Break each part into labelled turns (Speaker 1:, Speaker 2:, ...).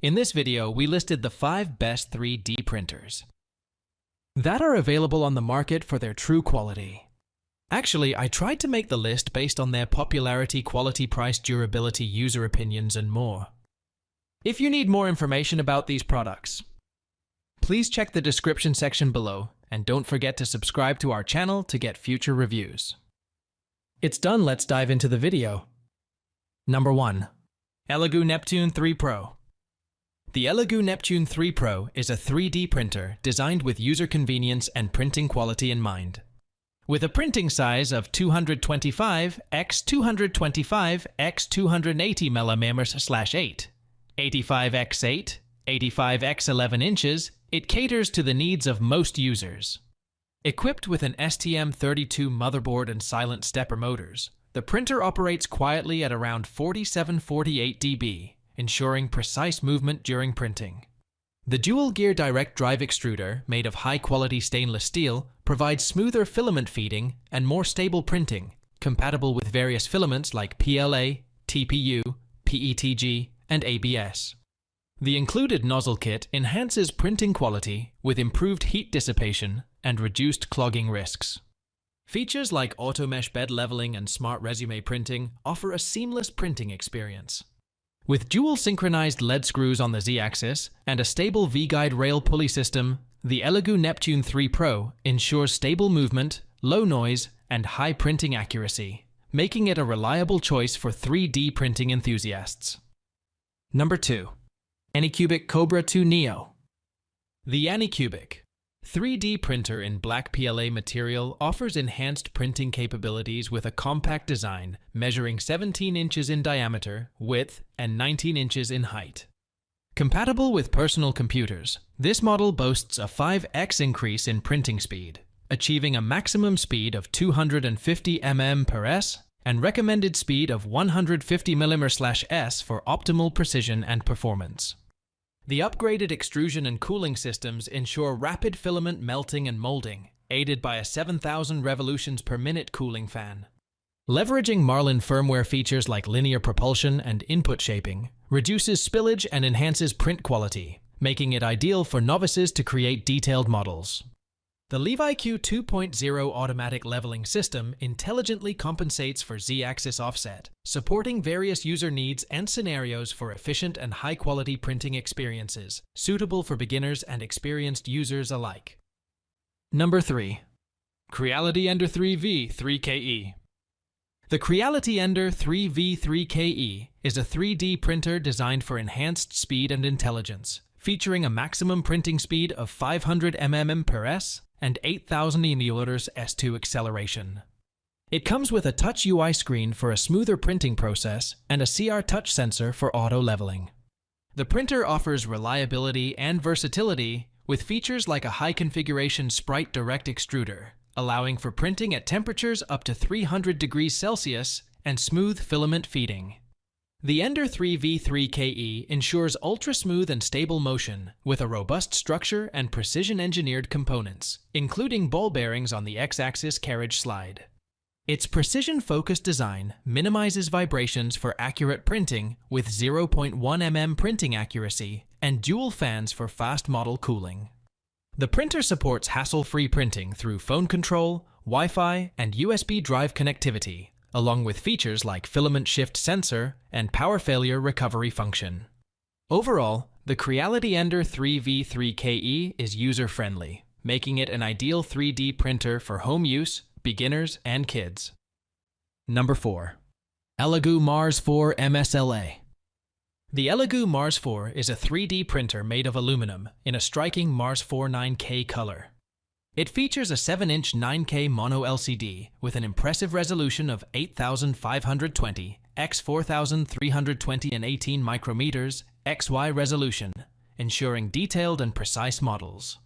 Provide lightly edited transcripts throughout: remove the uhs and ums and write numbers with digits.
Speaker 1: In this video, we listed the 5 best 3D printers that are available on the market for their true quality. Actually, I tried to make the list based on their popularity, quality, price, durability, user opinions, and more. If you need more information about these products, please check the description section below, and don't forget to subscribe to our channel to get future reviews. It's done, let's dive into the video. Number 1. ELEGOO Neptune 3 Pro. The ELEGOO Neptune 3 Pro is a 3D printer designed with user convenience and printing quality in mind. With a printing size of 225 x 225 x 280 mm/8, 85 x 8, 85 x 11 inches, it caters to the needs of most users. Equipped with an STM32 motherboard and silent stepper motors, the printer operates quietly at around 47-48 dB, ensuring precise movement during printing. The dual-gear direct drive extruder, made of high-quality stainless steel, provides smoother filament feeding and more stable printing, compatible with various filaments like PLA, TPU, PETG, and ABS. The included nozzle kit enhances printing quality with improved heat dissipation and reduced clogging risks. Features like auto mesh bed leveling and smart resume printing offer a seamless printing experience. With dual synchronized LED screws on the Z-axis and a stable V-guide rail pulley system, the ELEGOO Neptune 3 Pro ensures stable movement, low noise, and high printing accuracy, making it a reliable choice for 3D printing enthusiasts. Number 2. Anycubic Kobra 2 Neo. The Anycubic 3D printer in black PLA material offers enhanced printing capabilities with a compact design measuring 17 inches in diameter, width, and 19 inches in height. Compatible with personal computers, this model boasts a 5x increase in printing speed, achieving a maximum speed of 250 mm/s and recommended speed of 150 mm/s for optimal precision and performance. The upgraded extrusion and cooling systems ensure rapid filament melting and molding, aided by a 7,000 revolutions per minute cooling fan. Leveraging Marlin firmware features like linear propulsion and input shaping reduces spillage and enhances print quality, making it ideal for novices to create detailed models. The LeviQ 2.0 automatic leveling system intelligently compensates for Z-axis offset, supporting various user needs and scenarios for efficient and high-quality printing experiences, suitable for beginners and experienced users alike. Number 3. Creality Ender-3 V3 KE. The Creality Ender-3 V3 KE is a 3D printer designed for enhanced speed and intelligence, featuring a maximum printing speed of 500 mm/s and 8,000 s2 acceleration. It comes with a touch UI screen for a smoother printing process and a CR touch sensor for auto leveling. The printer offers reliability and versatility with features like a high configuration Sprite direct extruder, allowing for printing at temperatures up to 300 degrees Celsius and smooth filament feeding. The Ender-3 V3 KE ensures ultra-smooth and stable motion with a robust structure and precision-engineered components, including ball bearings on the X-axis carriage slide. Its precision-focused design minimizes vibrations for accurate printing with 0.1 mm printing accuracy and dual fans for fast model cooling. The printer supports hassle-free printing through phone control, Wi-Fi, and USB drive connectivity, along with features like filament shift sensor and power failure recovery function. Overall, the Creality Ender-3 V3 KE is user-friendly, making it an ideal 3D printer for home use, beginners, and kids. Number 4. ELEGOO Mars 4 MSLA. The ELEGOO Mars 4 is a 3D printer made of aluminum in a striking Mars 4 9K color. It features a 7-inch 9K mono LCD with an impressive resolution of 8520 x 4320 and 18 micrometers XY resolution, ensuring detailed and precise models.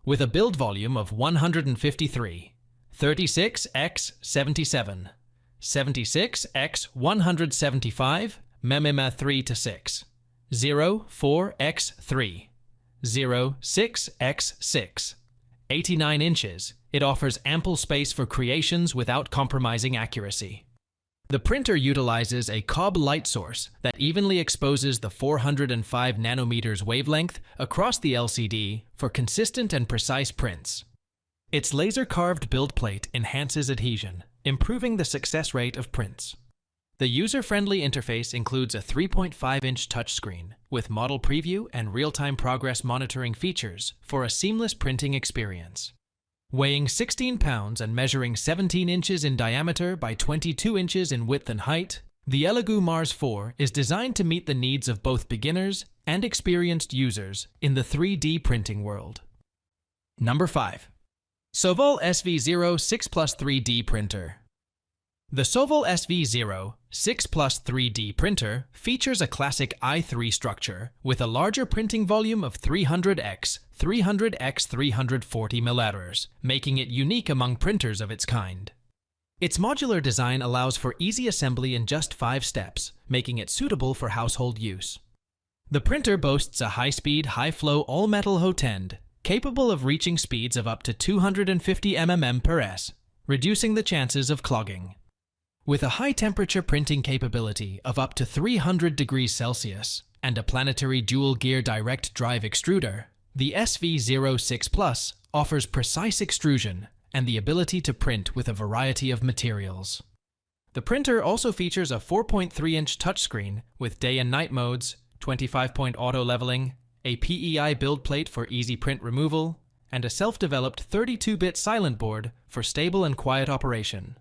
Speaker 1: With a build volume of 153, 36 x 77, 76 x 175 mm 3 to 6, 04 x 3, 06 x 6, 89 inches, it offers ample space for creations without compromising accuracy. The printer utilizes a Cobb light source that evenly exposes the 405 nanometers wavelength across the LCD for consistent and precise prints. Its laser-carved build plate enhances adhesion, improving the success rate of prints. The user-friendly interface includes a 3.5-inch touchscreen with model preview and real-time progress monitoring features for a seamless printing experience. Weighing 16 pounds and measuring 17 inches in diameter by 22 inches in width and height, the ELEGOO Mars 4 is designed to meet the needs of both beginners and experienced users in the 3D printing world. Number 5. Sovol SV0 6 Plus 3D Printer. The Sovol SV0 6 Plus 3D printer features a classic i3 structure with a larger printing volume of 300x 340 millimeters, making it unique among printers of its kind. Its modular design allows for easy assembly in just 5 steps, making it suitable for household use. The printer boasts a high-speed, high-flow all-metal hot end, capable of reaching speeds of up to 250 mm/s, reducing the chances of clogging. With a high-temperature printing capability of up to 300 degrees Celsius and a planetary dual-gear direct drive extruder, the SV06 Plus offers precise extrusion and the ability to print with a variety of materials. The printer also features a 4.3-inch touchscreen with day and night modes, 25-point auto leveling, a PEI build plate for easy print removal, and a self-developed 32-bit silent board for stable and quiet operation.